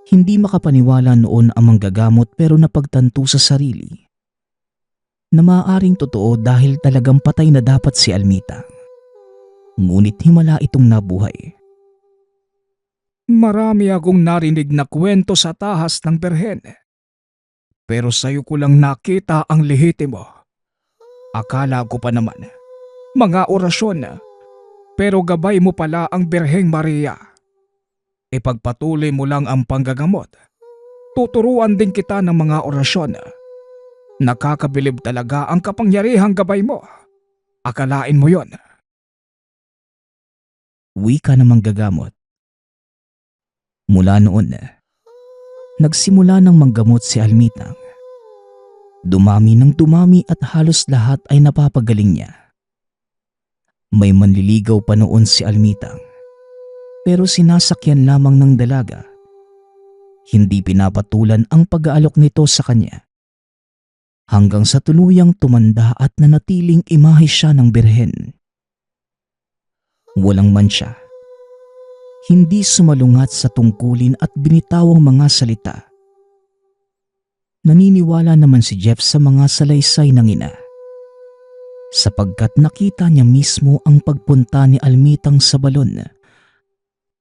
Hindi makapaniwala noon ang manggagamot pero napagtanto sa sarili na maaaring totoo dahil talagang patay na dapat si Almitang. Ngunit himala itong nabuhay. Marami akong narinig na kwento sa tahas ng berhen. Pero sa'yo ko lang nakita ang lehitimo. Akala ko pa naman, mga orasyon, pero gabay mo pala ang Birheng Maria. Ipagpatuloy mo lang ang panggagamot. Tuturuan din kita ng mga orasyon. Nakakabilib talaga ang kapangyarihang gabay mo. Akalain mo yon. Wika ng manggagamot. Mula noon, nagsimula ng manggamot si Almitang. Dumami ng dumami at halos lahat ay napapagaling niya. May manliligaw pa noon si Almitang, pero sinasakyan lamang ng dalaga. Hindi pinapatulan ang pag-aalok nito sa kanya. Hanggang sa tuluyang tumanda at nanatiling imahe siya ng birhen. Walang mansya. Hindi sumalungat sa tungkulin at binitawang mga salita. Naniniwala naman si Jeff sa mga salaysay ng ina, sapagkat nakita niya mismo ang pagpunta ni Almitang sa balon.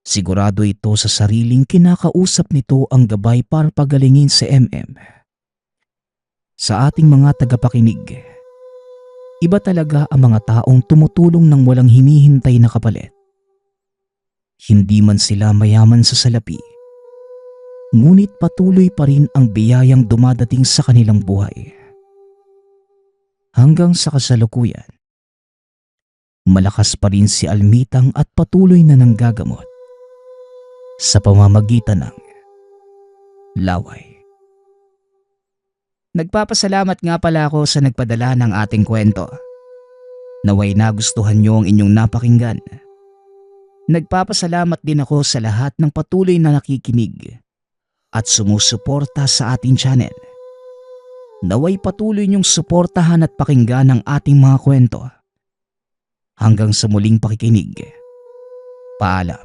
Sigurado ito sa sariling kinakausap nito ang gabay para pagalingin si MM. Sa ating mga tagapakinig, iba talaga ang mga taong tumutulong ng walang hinihintay na kapalit. Hindi man sila mayaman sa salapi, ngunit patuloy pa rin ang biyayang dumadating sa kanilang buhay. Hanggang sa kasalukuyan, malakas pa rin si Almitang at patuloy na nanggagamot sa pamamagitan ng laway. Nagpapasalamat nga pala ako sa nagpadala ng ating kwento. Naway nagustuhan niyo ang inyong napakinggan. Nagpapasalamat din ako sa lahat ng patuloy na nakikinig at sumusuporta sa ating channel. Naway patuloy niyong suportahan at pakinggan ang ating mga kwento. Hanggang sa muling pakikinig. Paalam.